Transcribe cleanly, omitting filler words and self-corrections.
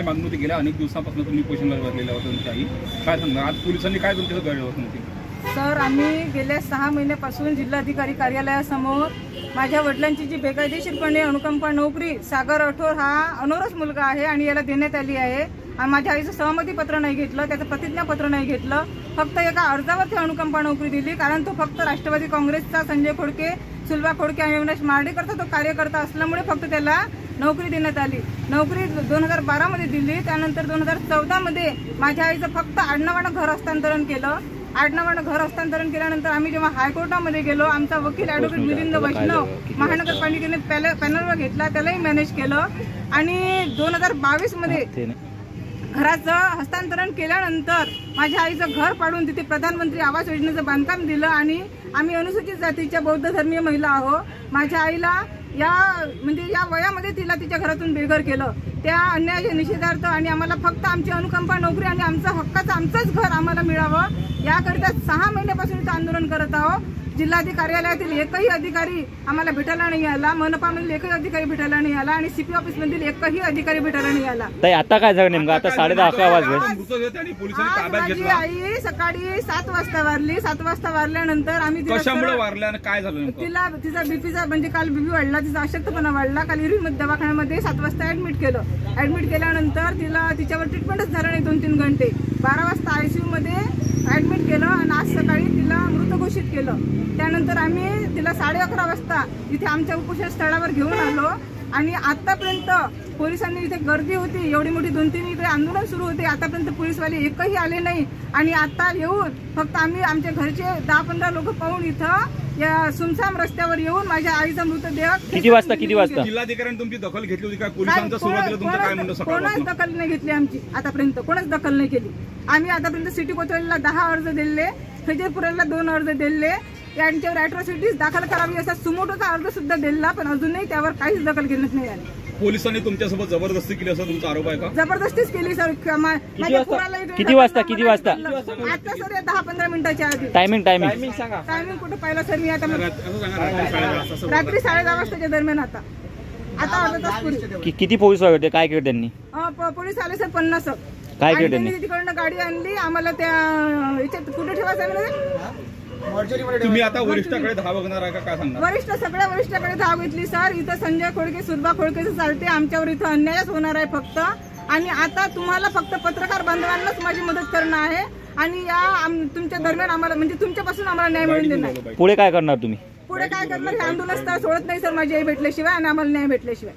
मागणी होती, गेल्या अनेक दिवसांपासून तुम्ही पोषणला बसलेला होता तुमची आई, काय सांगणार आज पोलिसांनी काय तुमच्याकडे गैरवर्तणूक होती? सर, आम्ही गेल्या 6 महिन्यापासून जिल्हाधिकारी कार्यालयासमोर माझ्या वडिलांची जी बेकायदेशीरपणे अनुकंपा नोकरी सागर राठोड हा अनोरस मुलगा आहे आणि याला देण्यात आली आहे. माझ्या आईचं सहमती पत्र नाही घेतलं, त्याचं प्रतिज्ञापत्र नाही घेतलं, फक्त एका अर्जावर ती अनुकंपा नोकरी दिली. कारण तो फक्त राष्ट्रवादी काँग्रेसचा संजय खोडके, सुलभा खोडके आणि अविनाश मार्डेकरचा तो कार्यकर्ता असल्यामुळे फक्त त्याला नोकरी देण्यात आली. नोकरी 2012 मध्ये दिली. त्यानंतर 2014 मध्ये माझ्या आईचं फक्त आडनावानं घर हस्तांतरण केलं. आडनावानं घर हस्तांतरण केल्यानंतर आम्ही जेव्हा हायकोर्टामध्ये गेलो, आमचा वकील ॲडव्होकेट मिलिंद वैष्णव महानगरपालिकेने पॅनलवर घेतला, त्यालाही मॅनेज केलं आणि 2022 मध्ये घराचं हस्तांतरण केल्यानंतर माझ्या आईचं घर पाडून तिथे प्रधानमंत्री आवास योजनेचं बांधकाम दिलं. आणि आम्ही अनुसूचित जातीच्या बौद्ध धर्मीय महिला आहोत. माझ्या आईला या वयामध्ये तिला तिच्या घरातून बेघर केलं. त्या अन्यायाच्या निषेधार्थ आणि आम्हाला फक्त आमची अनुकंपा नोकरी आणि आमचं हक्काचं आमचंच घर आम्हाला मिळावं याकरिता 6 महिन्यापासून इथं आंदोलन करत आहोत. जिल्हाधिकारी कार्यालयातील एकही अधिकारी आम्हाला भेटायला नाही आला, मनपामधील एकही अधिकारी भेटायला नाही आला आणि सीपी ऑफिस मधील एकही अधिकारी भेटायला नाही आला. आता काय झालं नेमकं? आता 10:30-11 वाजले. माझी आई सकाळी 7 वाजता वारली. 7 वाजता वारल्यानंतर आम्ही कशामुळे वारल्या आणि काय झालं? तिला तिचा बीपीचा म्हणजे काल बीपी वाढला, तिचा अशक्तपणा वाढला. काल इरवी दवाखान्यामध्ये 7 वाजता ऍडमिट केलं. ऍडमिट केल्यानंतर तिला तिच्यावर ट्रीटमेंटच झालं नाही 2-3 घंटे. 12 वाजता आयसीयू मध्ये ऍडमिट केलं आणि आज सकाळी तिला मृत घोषित केलं. त्यानंतर आम्ही तिला 11:30 वाजता इथे आमच्या उपोषण स्थळावर घेऊन आलो आणि आतापर्यंत पोलिसांनी इथे गर्दी होती, एवढी मोठी 2-3 इकडे आंदोलन सुरू होते. आतापर्यंत पोलीसवाले एकही आले नाही आणि आता येऊन फक्त आम्ही आमच्या घरचे 10-15 लोक पाहून इथं या सुमसाम रस्त्यावर येऊन माझ्या आईचा मृतदेह किती वाजता जिल्हाधिकाऱ्यांनी तुमची दखल घेतली होती का? पोलिसांचा सुरुवातीला तुमचं काय म्हणणं? कोणाच दखल नाही घेतली आमची आतापर्यंत, कोणाच दखल नाही केली. आम्ही आतापर्यंत सिटी कोतवालीला 10 अर्ज दिले, फैजलपुराला 2 अर्ज दिले, यांच्यावर अॅट्रॉसिटीज दाखल करावी असा सुमोटोचा अर्ज सुद्धा दिला, पण अजूनही त्यावर काहीच दखल घेण्यात नाही आली. पोलिसांनी तुमच्यासोबत जबरदस्ती केली असा तुमचा आरोप आहे का? जबरदस्तीच केली सर. किती वाजता? आता सर 10-15 मिनिटाच्या आधी. टायमिंग सांगा. टायमिंग कुठं पाहिलं सर मी? आता रात्री 10:30 वाजताच्या दरम्यान. आता अर्धा तास पूर्वी. किती पोलीस होते? काय केलं त्यांनी? पोलीस आले सर 50. काय केलं त्यांनी? तिकडनं गाडी आणली आम्हाला, त्या याच्यात कुठे ठेवायचं? तुम्ही आता वरिष्ठाकडे धाव बघणार आहे का? काय सांगणार? सगळ्या वरिष्ठाकडे धाव घेतली सर. इथं संजय खोडके, सुलभा खोडकेचं चालते. आमच्यावर इथं अन्यायच होणार आहे फक्त. आणि आता तुम्हाला फक्त पत्रकार बांधवांनाच माझी मदत करणं आहे आणि या तुमच्या दरम्यान आम्हाला म्हणजे तुमच्यापासून आम्हाला न्याय मिळून देणार. पुढे काय करणार तुम्ही? पुढे काय करणार? हे आंदोलन स्थळ सोडत नाही सर माझी आई भेटल्याशिवाय आणि आम्हाला न्याय भेटल्याशिवाय.